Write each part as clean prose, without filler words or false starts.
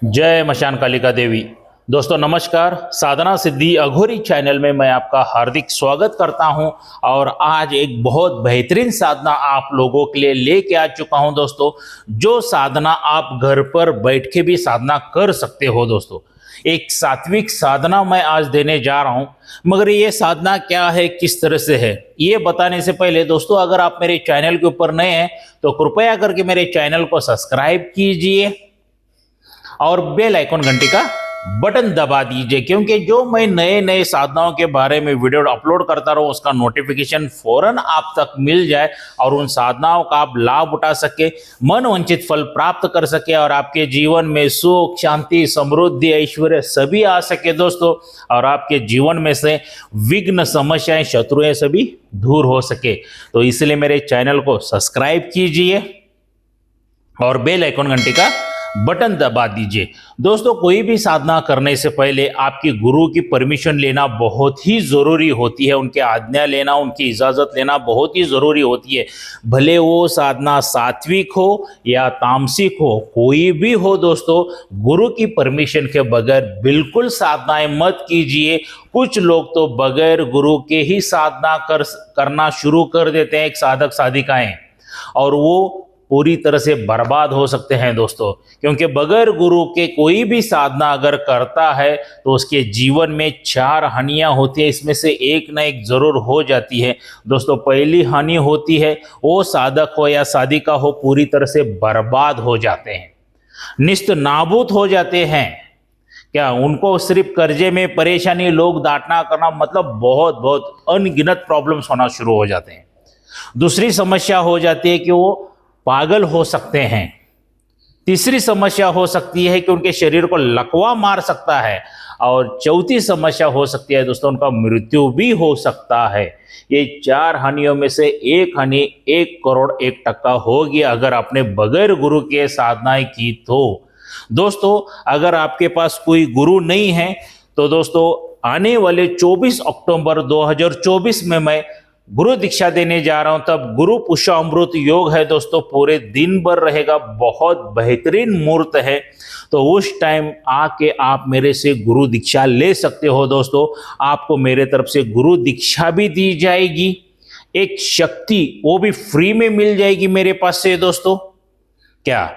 जय मशान कालिका देवी। दोस्तों नमस्कार। साधना सिद्धि अघोरी चैनल में मैं आपका हार्दिक स्वागत करता हूं और आज एक बहुत बेहतरीन साधना आप लोगों के लिए लेके आ चुका हूं दोस्तों, जो साधना आप घर पर बैठ के भी साधना कर सकते हो। दोस्तों एक सात्विक साधना मैं आज देने जा रहा हूं, मगर ये साधना क्या है, किस तरह से है, ये बताने से पहले दोस्तों अगर आप मेरे चैनल के ऊपर नए हैं तो कृपया करके मेरे चैनल को सब्सक्राइब कीजिए और बेल आइकन घंटी का बटन दबा दीजिए, क्योंकि जो मैं नए नए साधनाओं के बारे में वीडियो अपलोड करता रहूं उसका नोटिफिकेशन फौरन आप तक मिल जाए और उन साधनाओं का आप लाभ उठा सके, मन वांछित फल प्राप्त कर सके और आपके जीवन में सुख, शांति, समृद्धि, ऐश्वर्य सभी आ सके दोस्तों, और आपके जीवन में से विघ्न, समस्याएं, शत्रुएं सभी दूर हो सके। तो इसलिए मेरे चैनल को सब्सक्राइब कीजिए और बेल आइकन घंटी का बटन दबा दीजिए। दोस्तों कोई भी साधना करने से पहले आपकी गुरु की परमिशन लेना बहुत ही जरूरी होती है, उनकी आज्ञा लेना, उनकी इजाजत लेना बहुत ही जरूरी होती है। भले वो साधना सात्विक हो या तामसिक हो, कोई भी हो दोस्तों, गुरु की परमिशन के बगैर बिल्कुल साधनाएं मत कीजिए। कुछ लोग तो बगैर गुरु के ही साधना करना शुरू कर देते हैं, एक साधक साधिकाएं, और वो पूरी तरह से बर्बाद हो सकते हैं दोस्तों, क्योंकि बगैर गुरु के कोई भी साधना अगर करता है तो उसके जीवन में 4 हानियां होती है, इसमें से एक ना एक जरूर हो जाती है दोस्तों। पहली हानि होती है वो साधक हो या साधिका हो पूरी तरह से बर्बाद हो जाते हैं, निस्त नाबूद हो जाते हैं। क्या उनको सिर्फ कर्जे में परेशानी, लोग डांटना करना, मतलब बहुत बहुत अनगिनत प्रॉब्लम्स होना शुरू हो जाते हैं। दूसरी समस्या हो जाती है कि वो पागल हो सकते हैं। तीसरी समस्या हो सकती है कि उनके शरीर को लकवा मार सकता है, और चौथी समस्या हो सकती है दोस्तों उनका मृत्यु भी हो सकता है। ये 4 हानियों में से एक हानि 1 करोड़ 1 टक्का होगी अगर आपने बगैर गुरु के साधनाएं की तो। दोस्तों अगर आपके पास कोई गुरु नहीं है तो दोस्तों आने वाले 24 अक्टूबर 2024 में मैं गुरु दीक्षा देने जा रहा हूं, तब गुरु पुष्पामृत योग है दोस्तों, पूरे दिन भर रहेगा, बहुत बेहतरीन मुहूर्त है। तो उस टाइम आके आप मेरे से गुरु दीक्षा ले सकते हो दोस्तों। आपको मेरे तरफ से गुरु दीक्षा भी दी जाएगी, एक शक्ति वो भी फ्री में मिल जाएगी मेरे पास से दोस्तों। क्या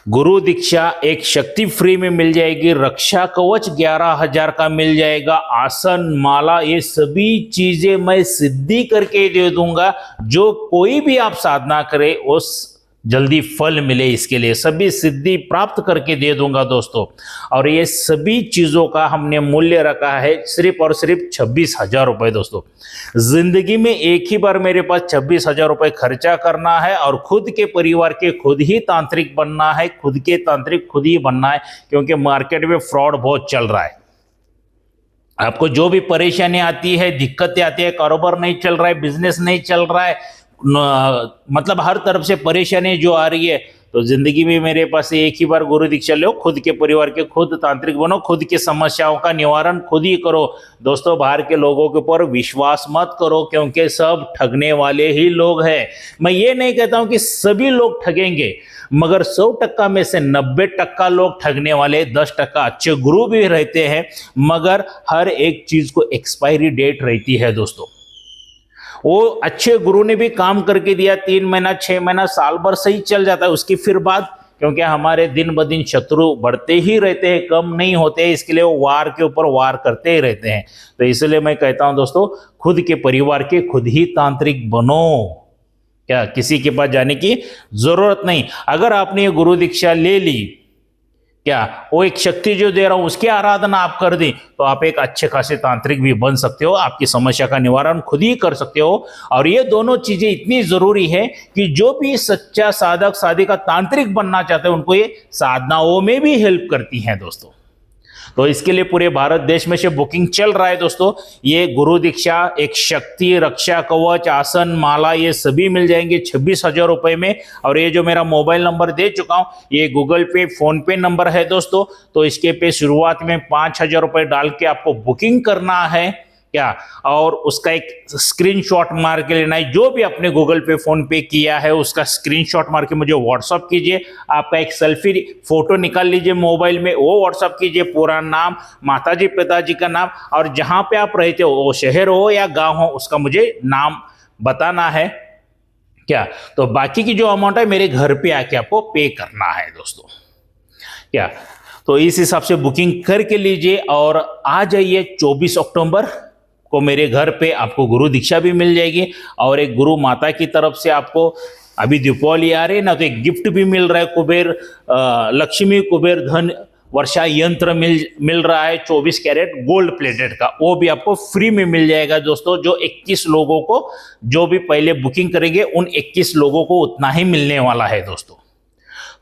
गुरु दीक्षा एक शक्ति फ्री में मिल जाएगी, रक्षा कवच 11,000 का मिल जाएगा, आसन, माला, ये सभी चीजें मैं सिद्धि करके दे दूंगा। जो कोई भी आप साधना करे उस जल्दी फल मिले, इसके लिए सभी सिद्धि प्राप्त करके दे दूंगा दोस्तों। और ये सभी चीजों का हमने मूल्य रखा है सिर्फ और सिर्फ 26,000 रुपए दोस्तों। जिंदगी में एक ही बार मेरे पास 26,000 रुपए खर्चा करना है और खुद के परिवार के खुद ही तांत्रिक बनना है, खुद के तांत्रिक खुद ही बनना है, क्योंकि मार्केट में फ्रॉड बहुत चल रहा है। आपको जो भी परेशानी आती है, दिक्कतें आती है, कारोबार नहीं चल रहा है, बिजनेस नहीं चल रहा है, मतलब हर तरफ से परेशानी जो आ रही है, तो जिंदगी में मेरे पास एक ही बार गुरु दीक्षा लो, खुद के परिवार के खुद तांत्रिक बनो, खुद की समस्याओं का निवारण खुद ही करो दोस्तों। बाहर के लोगों के ऊपर विश्वास मत करो, क्योंकि सब ठगने वाले ही लोग हैं। मैं ये नहीं कहता हूं कि सभी लोग ठगेंगे, मगर 100% में से 90% लोग ठगने वाले, 10% अच्छे गुरु भी रहते हैं, मगर हर एक चीज को एक्सपायरी डेट रहती है दोस्तों। वो अच्छे गुरु ने भी काम करके दिया, 3 महीना, 6 महीना, साल भर सही चल जाता है, उसकी फिर बाद, क्योंकि हमारे दिन ब दिन शत्रु बढ़ते ही रहते हैं, कम नहीं होते हैं, इसके लिए वो वार के ऊपर वार करते ही रहते हैं। तो इसलिए मैं कहता हूं दोस्तों, खुद के परिवार के खुद ही तांत्रिक बनो, क्या किसी के पास जाने की जरूरत नहीं। अगर आपने ये गुरु दीक्षा ले ली, क्या वो एक शक्ति जो दे रहा हूं उसकी आराधना आप कर दें, तो आप एक अच्छे खासे तांत्रिक भी बन सकते हो, आपकी समस्या का निवारण खुद ही कर सकते हो। और ये दोनों चीजें इतनी जरूरी है कि जो भी सच्चा साधक साधिका तांत्रिक बनना चाहते हैं उनको ये साधनाओं में भी हेल्प करती हैं दोस्तों। तो इसके लिए पूरे भारत देश में से बुकिंग चल रहा है दोस्तों। ये गुरु दीक्षा, एक शक्ति, रक्षा कवच, आसन, माला, ये सभी मिल जाएंगे 26,000 रुपए में। और ये जो मेरा मोबाइल नंबर दे चुका हूं, ये गूगल पे, फोन पे नंबर है दोस्तों। तो इसके पे शुरुआत में 5,000 रुपए डाल के आपको बुकिंग करना है। क्या, और उसका एक स्क्रीनशॉट मार के लेना है। जो भी आपने गूगल पे फोन पे किया है उसका स्क्रीनशॉट मार के मुझे व्हाट्सअप कीजिए। आपका एक सेल्फी फोटो निकाल लीजिए मोबाइल में, वो व्हाट्सअप कीजिए। पूरा नाम, माताजी पिताजी का नाम, और जहां पे आप रहते हो वो शहर हो या गांव हो उसका मुझे नाम बताना है। क्या, तो बाकी की जो अमाउंट है मेरे घर पे आके आपको पे करना है दोस्तों। क्या, तो इस हिसाब से बुकिंग करके लीजिए और आ जाइए 24 अक्टूबर को मेरे घर पे। आपको गुरु दीक्षा भी मिल जाएगी और एक गुरु माता की तरफ से आपको, अभी दीपावली आ रही है ना, तो एक गिफ्ट भी मिल रहा है। कुबेर लक्ष्मी कुबेर धन वर्षा यंत्र मिल रहा है 24 कैरेट गोल्ड प्लेटेड का, वो भी आपको फ्री में मिल जाएगा दोस्तों। जो 21 लोगों को, जो भी पहले बुकिंग करेंगे उन 21 लोगों को उतना ही मिलने वाला है दोस्तों।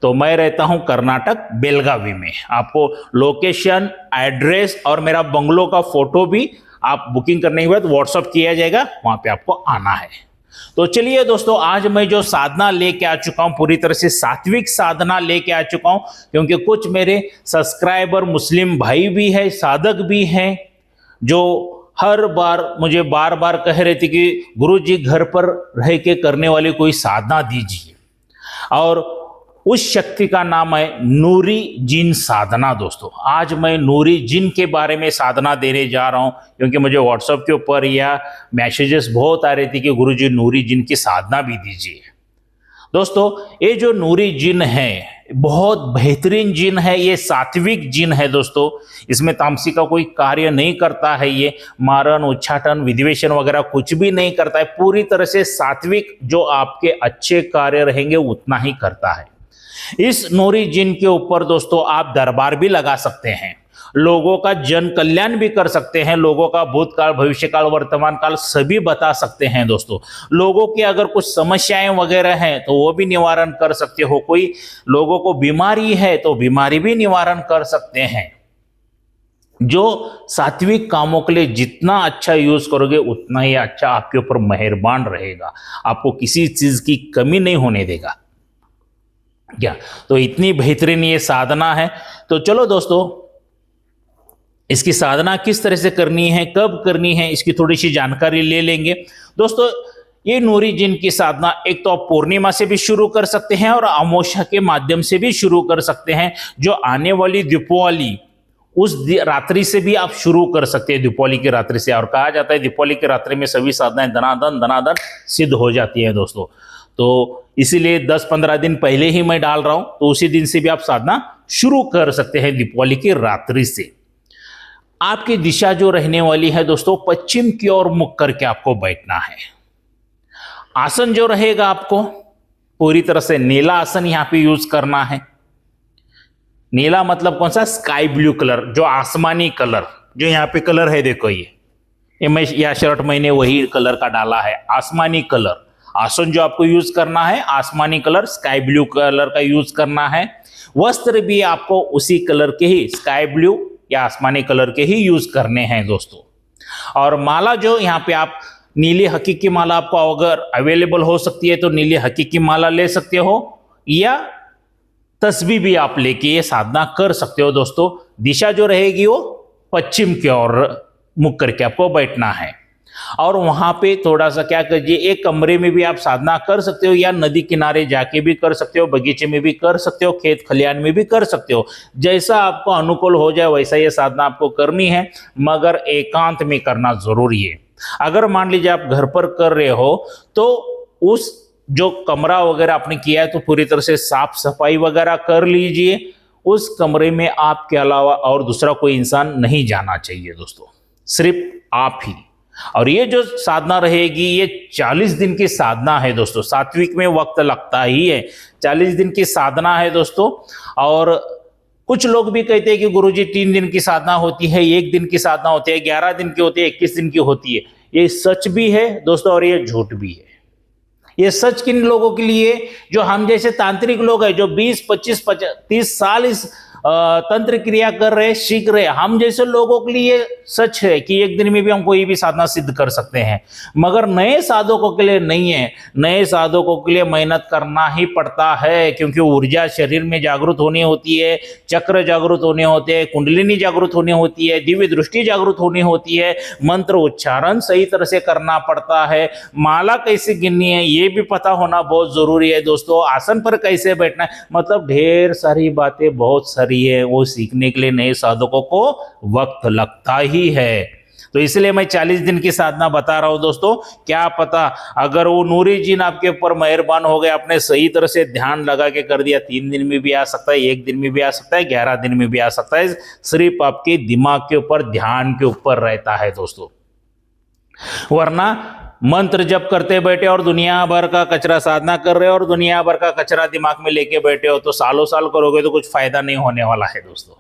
तो मैं रहता हूं कर्नाटक बेलगावी में। आपको लोकेशन, एड्रेस और मेरा बंगलो का फोटो भी आप बुकिंग करने के बाद व्हाट्सअप किया जाएगा, वहां पे आपको आना है। तो चलिए दोस्तों, आज मैं जो साधना लेके आ चुका हूं पूरी तरह से सात्विक साधना लेके आ चुका हूं, क्योंकि कुछ मेरे सब्सक्राइबर मुस्लिम भाई भी है, साधक भी हैं, जो हर बार मुझे बार बार कह रहे थे कि गुरुजी घर पर रह के करने वाली कोई साधना दीजिए। और उस शक्ति का नाम है नूरी जिन साधना दोस्तों। आज मैं नूरी जिन के बारे में साधना देने जा रहा हूं, क्योंकि मुझे व्हाट्सएप के ऊपर या मैसेजेस बहुत आ रहे थे कि गुरुजी नूरी जिन की साधना भी दीजिए। दोस्तों, ये जो नूरी जिन है बहुत बेहतरीन जिन है, ये सात्विक जिन है दोस्तों। इसमें तामसी का कोई कार्य नहीं करता है, ये मारण, उच्चाटन, विधिवेशन वगैरह कुछ भी नहीं करता है। पूरी तरह से सात्विक, जो आपके अच्छे कार्य रहेंगे उतना ही करता है। इस नूरी जिन के ऊपर दोस्तों आप दरबार भी लगा सकते हैं, लोगों का जन कल्याण भी कर सकते हैं, लोगों का भूतकाल, भविष्यकाल, वर्तमान काल सभी बता सकते हैं दोस्तों। लोगों की अगर कुछ समस्याएं वगैरह हैं तो वो भी निवारण कर सकते हो। कोई लोगों को बीमारी है तो बीमारी भी निवारण कर सकते हैं। जो सात्विक कामों के लिए जितना अच्छा यूज करोगे उतना ही अच्छा आपके ऊपर मेहरबान रहेगा, आपको किसी चीज की कमी नहीं होने देगा। क्या, तो इतनी बेहतरीन ये साधना है। तो चलो दोस्तों, इसकी साधना किस तरह से करनी है, कब करनी है, इसकी थोड़ी सी जानकारी ले लेंगे दोस्तों। ये नूरी जिन की साधना एक तो आप पूर्णिमा से भी शुरू कर सकते हैं और अमावस्या के माध्यम से भी शुरू कर सकते हैं। जो आने वाली दीपावली उस रात्रि से भी आप शुरू कर सकते हैं, दीपावली की रात्रि से। और कहा जाता है दीपावली की रात्रि में सभी साधनाएं दनादन सिद्ध हो जाती हैं दोस्तों। तो इसीलिए 10-15 दिन पहले ही मैं डाल रहा हूं, तो उसी दिन से भी आप साधना शुरू कर सकते हैं दीपावली की रात्रि से। आपकी दिशा जो रहने वाली है दोस्तों, पश्चिम की ओर मुख करके आपको बैठना है। आसन जो रहेगा आपको पूरी तरह से नीला आसन यहां पे यूज करना है। नीला मतलब कौन सा? स्काई ब्लू कलर, जो आसमानी कलर, जो यहाँ पे कलर है देखो, ये मैं यह शर्ट मैंने वही कलर का डाला है, आसमानी कलर। आसन जो आपको यूज करना है आसमानी कलर, स्काई ब्लू कलर का यूज करना है। वस्त्र भी आपको उसी कलर के ही, स्काई ब्लू या आसमानी कलर के ही यूज करने हैं दोस्तों। और माला जो यहाँ पे आप नीली हकीकी माला आपको अगर अवेलेबल हो सकती है तो नीली हकीकी माला ले सकते हो, या तस्बीह भी आप लेके ये साधना कर सकते हो दोस्तों। दिशा जो रहेगी वो पश्चिम की ओर मुख करके आपको बैठना है। और वहां पे थोड़ा सा क्या कीजिए, एक कमरे में भी आप साधना कर सकते हो, या नदी किनारे जाके भी कर सकते हो, बगीचे में भी कर सकते हो, खेत खलियान में भी कर सकते हो। जैसा आपको अनुकूल हो जाए वैसा ये साधना आपको करनी है, मगर एकांत में करना जरूरी है। अगर मान लीजिए आप घर पर कर रहे हो तो उस जो कमरा वगैरह आपने किया है तो पूरी तरह से साफ सफाई वगैरह कर लीजिए। उस कमरे में आपके अलावा और दूसरा कोई इंसान नहीं जाना चाहिए दोस्तों, सिर्फ आप ही। और ये जो साधना रहेगी ये 40 दिन की साधना है दोस्तों। सात्विक में वक्त लगता ही है, 40 दिन की साधना है दोस्तों। और कुछ लोग भी कहते हैं कि गुरुजी 3 दिन की साधना होती है, 1 दिन की साधना होती है, 11 दिन की होती है, 21 दिन की होती है। ये सच भी है दोस्तों और ये झूठ भी है। ये सच किन लोगों के लिए? जो हम जैसे तांत्रिक लोग हैं, जो 20, 25, 30 साल इस तंत्र क्रिया कर रहे, सीख रहे, हम जैसे लोगों के लिए सच है कि एक दिन में भी हम कोई भी साधना सिद्ध कर सकते हैं, मगर नए साधकों के लिए नहीं है। नए साधकों के लिए मेहनत करना ही पड़ता है, क्योंकि ऊर्जा शरीर में जागृत होनी होती है, चक्र जागृत होने होते हैं, कुंडलिनी जागृत होनी होती है, दिव्य दृष्टि जागृत होनी होती है, मंत्र उच्चारण सही तरह से करना पड़ता है, माला कैसे गिननी है ये भी पता होना बहुत जरूरी है दोस्तों, आसन पर कैसे बैठना है, मतलब ढेर सारी बातें बहुत सारी है, वो सीखने के लिए नए साधकों को वक्त लगता ही है। तो इसलिए मैं 40 दिन की साधना बता रहा हूं दोस्तों। क्या पता अगर वो नूरी जिन आपके ऊपर मेहरबान हो गए, आपने सही तरह से ध्यान लगा के कर दिया, 3 दिन में भी आ सकता है, 1 दिन में भी आ सकता है, 11 दिन में भी आ सकता है, सिर्फ आपके दिमाग के ऊपर, ध्यान के ऊपर रहता है दोस्तों। वरना मंत्र जप करते बैठे और दुनिया भर का कचरा साधना कर रहे हो और दुनिया भर का कचरा दिमाग में लेके बैठे हो तो सालों साल करोगे तो कुछ फायदा नहीं होने वाला है दोस्तों,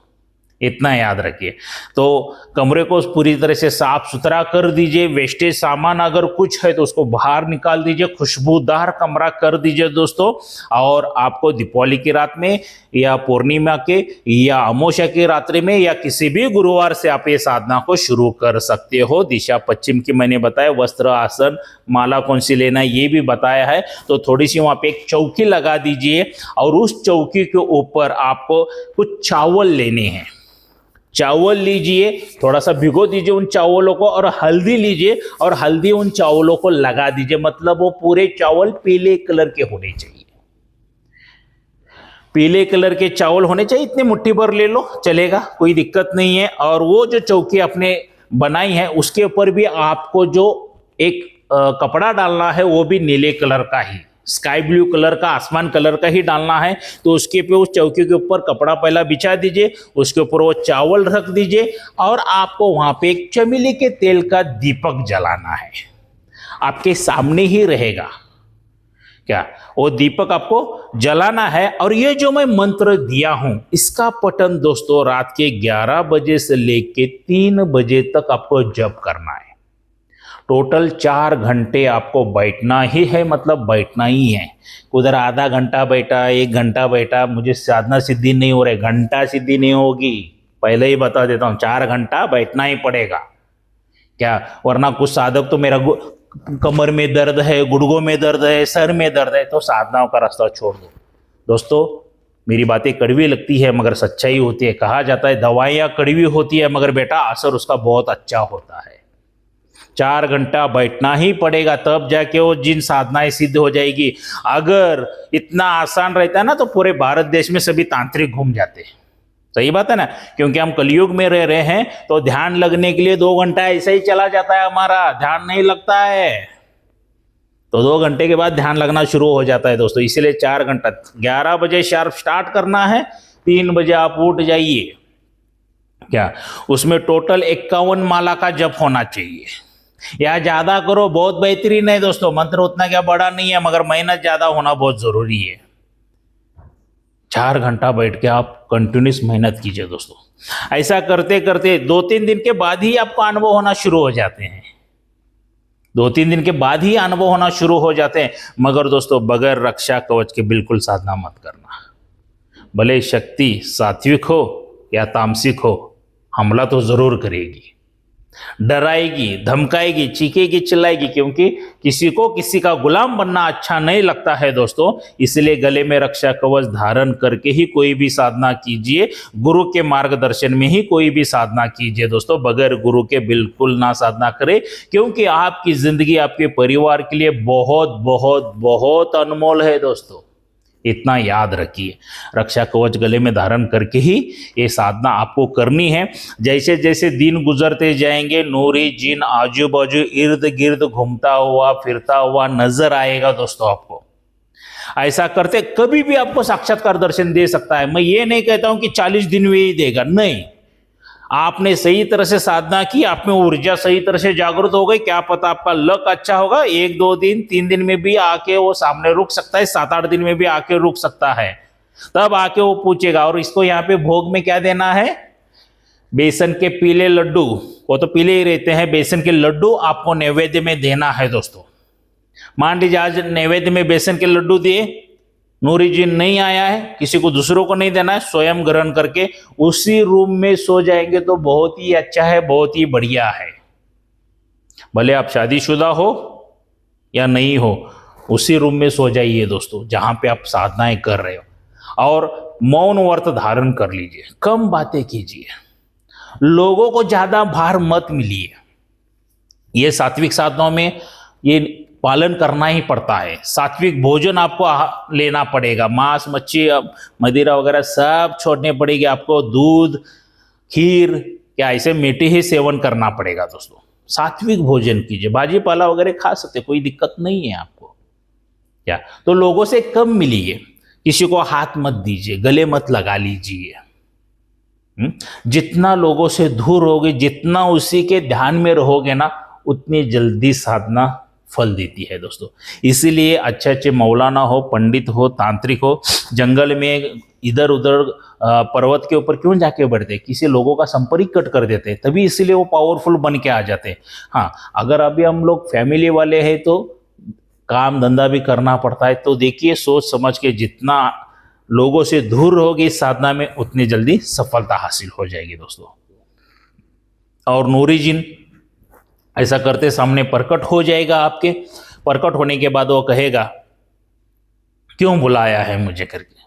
इतना याद रखिए। तो कमरे को पूरी तरह से साफ सुथरा कर दीजिए, वेस्टेज सामान अगर कुछ है तो उसको बाहर निकाल दीजिए, खुशबूदार कमरा कर दीजिए दोस्तों। और आपको दीपावली की रात में या पूर्णिमा के या अमावस्या की रात्रि में या किसी भी गुरुवार से आप ये साधना को शुरू कर सकते हो। दिशा पश्चिम की मैंने बताया, वस्त्र, आसन, माला कौन सी लेना है ये भी बताया है। तो थोड़ी सी वहाँ पे एक चौकी लगा दीजिए और उस चौकी के ऊपर आपको कुछ चावल लेने हैं। चावल लीजिए, थोड़ा सा भिगो दीजिए उन चावलों को, और हल्दी लीजिए और हल्दी उन चावलों को लगा दीजिए, मतलब वो पूरे चावल पीले कलर के होने चाहिए, पीले कलर के चावल होने चाहिए। इतनी मुट्ठी भर ले लो चलेगा, कोई दिक्कत नहीं है। और वो जो चौकी आपने बनाई है उसके ऊपर भी आपको जो एक कपड़ा डालना है वो भी नीले कलर का ही, स्काई ब्लू कलर का, आसमान कलर का ही डालना है। तो उसके पे उस चौकी के ऊपर कपड़ा पहला बिछा दीजिए, उसके ऊपर वो चावल रख दीजिए और आपको वहां पे एक चमेली के तेल का दीपक जलाना है, आपके सामने ही रहेगा। क्या वो दीपक आपको जलाना है। और ये जो मैं मंत्र दिया हूं इसका पठन दोस्तों रात के 11 बजे से लेके 3 बजे तक आपको जप करना है। टोटल 4 घंटे आपको बैठना ही है, मतलब बैठना ही है। उधर आधा घंटा बैठा, 1 घंटा बैठा, मुझे साधना सिद्धि नहीं हो रही, घंटा सिद्धि नहीं होगी, पहले ही बता देता हूं, 4 घंटा बैठना ही पड़ेगा। क्या वरना कुछ साधक तो मेरा कमर में दर्द है, गुड़गों में दर्द है, सर में दर्द है, तो साधनाओं का रास्ता छोड़ दो। दोस्तों मेरी बातें कड़वी लगती है मगर सच्चाई होती है। कहा जाता है दवाइयाँ कड़वी होती है मगर बेटा असर उसका बहुत अच्छा होता है। 4 घंटा बैठना ही पड़ेगा, तब जाके वो जिन साधनाएं सिद्ध हो जाएगी। अगर इतना आसान रहता है ना तो पूरे भारत देश में सभी तांत्रिक घूम जाते हैं। सही बात है ना, क्योंकि हम कलयुग में रह रहे हैं तो ध्यान लगने के लिए 2 घंटा ऐसे ही चला जाता है, हमारा ध्यान नहीं लगता है। तो 2 घंटे के बाद ध्यान लगना शुरू हो जाता है दोस्तों। इसीलिए 4 घंटा, 11 बजे शार्प स्टार्ट करना है, 3 बजे आप उठ जाइए। क्या उसमें टोटल 51 माला का जप होना चाहिए, या ज्यादा करो बहुत बेहतरीन है दोस्तों। मंत्र उतना क्या बड़ा नहीं है मगर मेहनत ज्यादा होना बहुत जरूरी है। 4 घंटा बैठ के आप कंटिन्यूस मेहनत कीजिए दोस्तों। ऐसा करते करते 2-3 दिन के बाद ही आपको अनुभव होना शुरू हो जाते हैं, 2-3 दिन के बाद ही अनुभव होना शुरू हो जाते हैं। मगर दोस्तों बगैर रक्षा कवच के बिल्कुल साधना मत करना। भले शक्ति सात्विक हो या तामसिक हो, हमला तो जरूर करेगी, डराएगी, धमकाएगी, चीखेगी, चिल्लाएगी, क्योंकि किसी को किसी का गुलाम बनना अच्छा नहीं लगता है दोस्तों। इसलिए गले में रक्षा कवच धारण करके ही कोई भी साधना कीजिए, गुरु के मार्गदर्शन में ही कोई भी साधना कीजिए दोस्तों। बगैर गुरु के बिल्कुल ना साधना करें, क्योंकि आपकी जिंदगी आपके परिवार के लिए बहुत बहुत बहुत अनमोल है दोस्तों। इतना याद रखिए, रक्षा कवच गले में धारण करके ही ये साधना आपको करनी है। जैसे जैसे दिन गुजरते जाएंगे नूरी जिन आजू बाजू इर्द गिर्द घूमता हुआ फिरता हुआ नजर आएगा दोस्तों आपको। ऐसा करते कभी भी आपको साक्षात्कार दर्शन दे सकता है। मैं ये नहीं कहता हूं कि 40 दिन में ही देगा, नहीं, आपने सही तरह से साधना की, आप में ऊर्जा सही तरह से जागृत हो गई, क्या पता आपका लक अच्छा होगा, 1-2 दिन 3 दिन में भी आके वो सामने रुक सकता है, 7-8 दिन में भी आके रुक सकता है। तब आके वो पूछेगा। और इसको यहाँ पे भोग में क्या देना है, बेसन के पीले लड्डू, वो तो पीले ही रहते हैं, बेसन के लड्डू आपको नैवेद्य में देना है दोस्तों। मान लीजिए आज नैवेद्य में बेसन के लड्डू दिए, नूरी जिन नहीं आया है, किसी को दूसरों को नहीं देना है, स्वयं ग्रहण करके उसी रूम में सो जाएंगे तो बहुत ही अच्छा है, बहुत ही बढ़िया है। भले आप शादीशुदा हो या नहीं हो, उसी रूम में सो जाइए दोस्तों जहां पे आप साधनाएं कर रहे हो, और मौन व्रत धारण कर लीजिए, कम बातें कीजिए, लोगों को ज्यादा भार मत मिलिए। ये सात्विक साधनाओं में ये पालन करना ही पड़ता है। सात्विक भोजन आपको लेना पड़ेगा, मांस मच्छी मदिरा वगैरह सब छोड़ने पड़ेगी आपको, दूध खीर क्या ऐसे मीठे ही सेवन करना पड़ेगा दोस्तों। सात्विक भोजन कीजिए, भाजी पाला वगैरह खा सकते, कोई दिक्कत नहीं है आपको क्या। तो लोगों से कम मिलिए, किसी को हाथ मत दीजिए, गले मत लगा लीजिए। जितना लोगों से दूर होगे, जितना उसी के ध्यान में रहोगे ना, उतनी जल्दी साधना फल देती है दोस्तों। इसीलिए अच्छे अच्छे मौलाना हो, पंडित हो, तांत्रिक हो, जंगल में इधर उधर पर्वत के ऊपर क्यों जाके बढ़ते, किसी लोगों का संपर्क कट कर देते, तभी इसीलिए वो पावरफुल बन के आ जाते। हाँ, अगर अभी हम लोग फैमिली वाले हैं तो काम धंधा भी करना पड़ता है, तो देखिए सोच समझ के जितना लोगों से दूर रहोगे इस साधना में, उतनी जल्दी सफलता हासिल हो जाएगी दोस्तों। और नूरी जिन ऐसा करते सामने प्रकट हो जाएगा आपके। प्रकट होने के बाद वो कहेगा क्यों बुलाया है मुझे करके।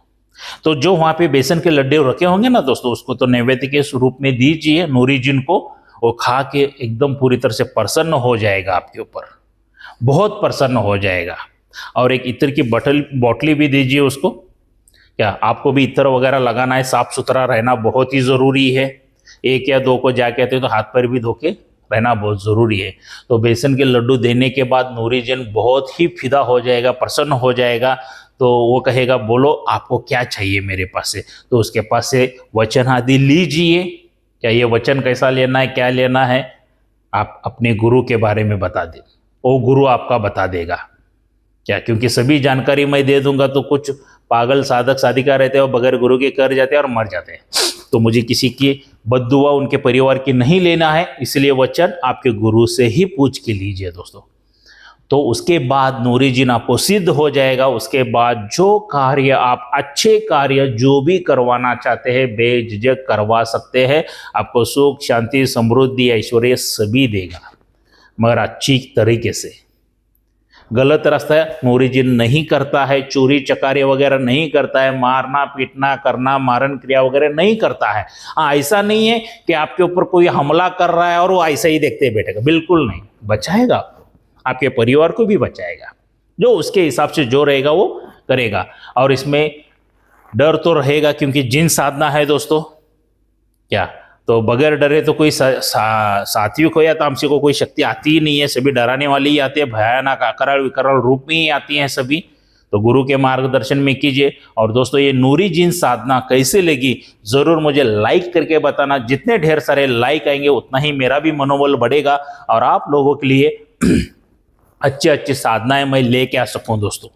तो जो वहां पे बेसन के लड्डू रखे होंगे ना दोस्तों, उसको तो नैवेद्य के रूप में दीजिए नूरी जिन को। वो खा के एकदम पूरी तरह से प्रसन्न हो जाएगा आपके ऊपर, बहुत प्रसन्न हो जाएगा। और एक इत्र की बोतली भी दीजिए उसको। क्या आपको भी इत्र वगैरह लगाना है, साफ सुथरा रहना बहुत ही जरूरी है। एक या दो को जाके आते तो हाथ पैर भी धो के रहना बहुत जरूरी है। तो बेसन के लड्डू देने के बाद नूरी जिन बहुत ही फिदा हो जाएगा, प्रसन्न हो जाएगा। तो वो कहेगा बोलो आपको क्या चाहिए मेरे पास से। तो उसके पास से वचन आदि लीजिए। क्या ये वचन कैसा लेना है, क्या लेना है, आप अपने गुरु के बारे में बता दे, वो गुरु आपका बता देगा क्या। क्योंकि सभी जानकारी मैं दे दूंगा तो कुछ पागल साधक साधिका रहते हैं, वो बगैर गुरु के कर जाते हैं और मर जाते हैं। तो मुझे किसी की बद्दुआ उनके परिवार की नहीं लेना है, इसलिए वचन आपके गुरु से ही पूछ के लीजिए दोस्तों। तो उसके बाद नूरी जिन आपको सिद्ध हो जाएगा। उसके बाद जो कार्य आप, अच्छे कार्य जो भी करवाना चाहते हैं, बेझिझक करवा सकते हैं। आपको सुख शांति समृद्धि ऐश्वर्य सभी देगा, मगर अच्छी तरीके से। गलत रास्ता नूरी जिन नहीं करता है, चोरी चकारी वगैरह नहीं करता है, मारना पीटना करना, मारण क्रिया वगैरह नहीं करता है। हाँ, ऐसा नहीं है कि आपके ऊपर कोई हमला कर रहा है और वो ऐसा ही देखते बैठेगा, बिल्कुल नहीं। बचाएगा, आपके परिवार को भी बचाएगा। जो उसके हिसाब से जो रहेगा वो करेगा। और इसमें डर तो रहेगा, क्योंकि जिन साधना है दोस्तों क्या। तो बगैर डरे तो कोई सात्विक हो या तामसिक को कोई शक्ति आती ही नहीं है। सभी डराने वाली ही आती है, भयानक आकराल विकराल रूप में ही आती हैं सभी। तो गुरु के मार्गदर्शन में कीजिए। और दोस्तों ये नूरी जिन साधना कैसे लगी जरूर मुझे लाइक करके बताना। जितने ढेर सारे लाइक आएंगे उतना ही मेरा भी मनोबल बढ़ेगा और आप लोगों के लिए अच्छी अच्छी साधनाएं मैं लेके आ सकूं दोस्तों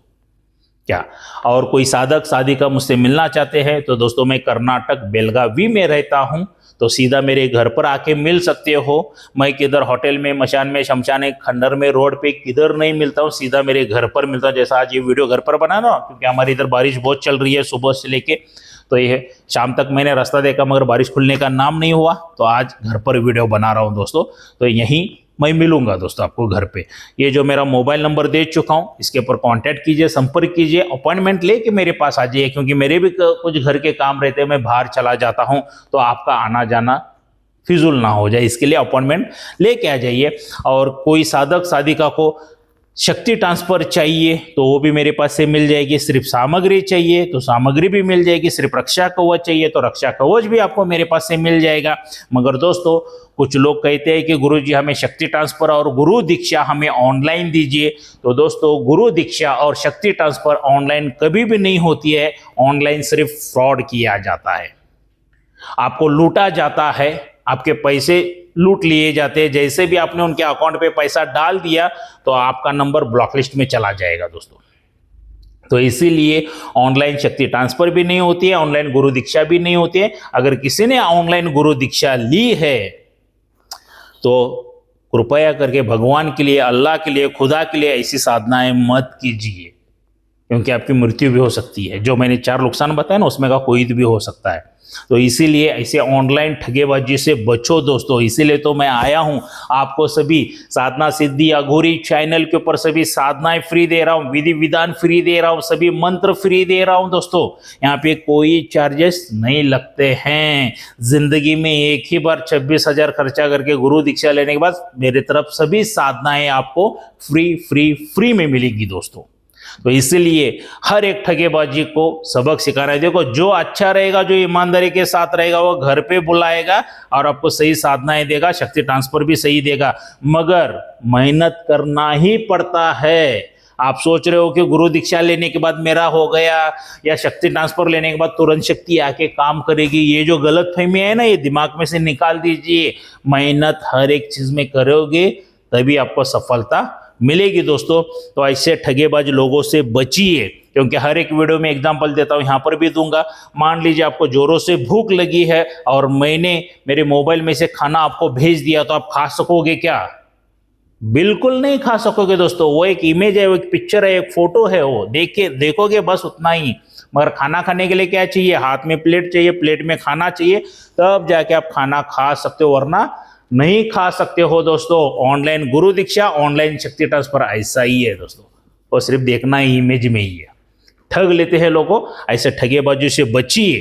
क्या। और कोई साधक साधिका मुझसे मिलना चाहते हैं तो दोस्तों मैं कर्नाटक बेलगावी में रहता हूं, तो सीधा मेरे घर पर आके मिल सकते हो। मैं किधर होटल में, मशान में, शमशान खंडर में, रोड पे किधर नहीं मिलता हूँ, सीधा मेरे घर पर मिलता हूँ। जैसा आज ये वीडियो घर पर बना ना, क्योंकि हमारी इधर बारिश बहुत चल रही है सुबह से लेके, तो ये शाम तक मैंने रास्ता देखा मगर बारिश खुलने का नाम नहीं हुआ, तो आज घर पर वीडियो बना रहा हूँ दोस्तों। तो यहीं मैं मिलूंगा दोस्तों आपको घर पे। ये जो मेरा मोबाइल नंबर दे चुका हूँ, इसके ऊपर कांटेक्ट कीजिए, संपर्क कीजिए, अपॉइंटमेंट लेके मेरे पास आ जाइए। क्योंकि मेरे भी कुछ घर के काम रहते हैं, मैं बाहर चला जाता हूँ, तो आपका आना जाना फिजूल ना हो जाए, इसके लिए अपॉइंटमेंट लेके आ जाइए। और कोई साधक साधिका को शक्ति ट्रांसफर चाहिए तो वो भी मेरे पास से मिल जाएगी। सिर्फ सामग्री चाहिए तो सामग्री भी मिल जाएगी। सिर्फ रक्षा कवच चाहिए तो रक्षा कवच भी आपको मेरे पास से मिल जाएगा। मगर दोस्तों कुछ लोग कहते हैं कि गुरुजी हमें शक्ति ट्रांसफर और गुरु दीक्षा हमें ऑनलाइन दीजिए। तो दोस्तों गुरु दीक्षा और शक्ति ट्रांसफर ऑनलाइन कभी भी नहीं होती है। ऑनलाइन सिर्फ फ्रॉड किया जाता है, आपको लूटा जाता है, आपके पैसे लूट लिए जाते हैं। जैसे भी आपने उनके अकाउंट पे पैसा डाल दिया तो आपका नंबर ब्लॉक लिस्ट में चला जाएगा दोस्तों। तो इसीलिए ऑनलाइन शक्ति ट्रांसफर भी नहीं होती है, ऑनलाइन गुरु दीक्षा भी नहीं होती है। अगर किसी ने ऑनलाइन गुरु दीक्षा ली है तो कृपया करके भगवान के लिए, अल्लाह के लिए, खुदा के लिए ऐसी साधनाएं मत कीजिए। क्योंकि आपकी मृत्यु भी हो सकती है। जो मैंने 4 नुकसान बताए ना, उसमें का कोई भी हो सकता है। तो इसीलिए ऐसे ऑनलाइन ठगेबाजी से बचो दोस्तों। इसीलिए तो मैं आया हूं, आपको सभी साधना सिद्धि अघोरी चैनल के ऊपर सभी साधनाएं फ्री दे रहा हूं, विधि विधान फ्री दे रहा हूं, सभी मंत्र फ्री दे रहा हूं दोस्तों। यहाँ पे कोई चार्जेस नहीं लगते हैं। जिंदगी में एक ही बार 26,000 खर्चा करके गुरु दीक्षा लेने के बाद मेरे तरफ सभी साधनाएं आपको फ्री फ्री फ्री में मिलेगी दोस्तों। तो इसीलिए हर एक ठगेबाजी को सबक सिखाना है। देखो, जो अच्छा रहेगा, जो ईमानदारी के साथ रहेगा, वो घर पे बुलाएगा और आपको सही साधनाएं देगा, शक्ति ट्रांसफर भी सही देगा, मगर मेहनत करना ही पड़ता है। आप सोच रहे हो कि गुरु दीक्षा लेने के बाद मेरा हो गया या शक्ति ट्रांसफर लेने के बाद तुरंत शक्ति आके काम करेगी, ये जो गलत फहमी है ना, ये दिमाग में से निकाल दीजिए। मेहनत हर एक चीज में करोगे तभी आपको सफलता मिलेगी दोस्तों। तो ऐसे ठगेबाज लोगों से बचिए, क्योंकि हर एक वीडियो में एग्जांपल देता हूं, यहां पर भी दूंगा। मान लीजिए आपको जोरों से भूख लगी है और मैंने मेरे मोबाइल में से खाना आपको भेज दिया, तो आप खा सकोगे क्या? बिल्कुल नहीं खा सकोगे दोस्तों। वो एक इमेज है, वो एक पिक्चर है, एक फोटो है, वो देखोगे बस उतना ही। मगर खाना खाने के लिए क्या चाहिए? हाथ में प्लेट चाहिए, प्लेट में खाना चाहिए, तब जाके आप खाना खा सकते हो, वरना नहीं खा सकते हो दोस्तों। ऑनलाइन गुरु दीक्षा, ऑनलाइन शक्ति ट्रांसफर ऐसा ही है दोस्तों। और सिर्फ देखना ही इमेज में ही है। ठग लेते हैं लोगों, ऐसे ठगेबाजी से बचिए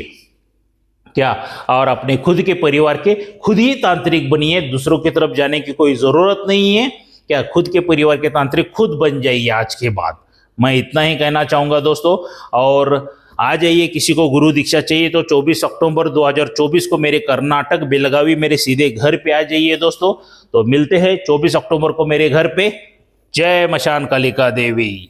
क्या, और अपने खुद के परिवार के खुद ही तांत्रिक बनिए। दूसरों की तरफ जाने की कोई जरूरत नहीं है। क्या, खुद के परिवार के तांत्रिक खुद बन जाइए आज के बाद। मैं इतना ही कहना चाहूंगा दोस्तों। और आ जाइए, किसी को गुरु दीक्षा चाहिए तो 24 अक्टूबर 2024 को मेरे कर्नाटक बेलगावी मेरे सीधे घर पे आ जाइए दोस्तों। तो मिलते हैं 24 अक्टूबर को मेरे घर पे। जय मशान कालिका देवी।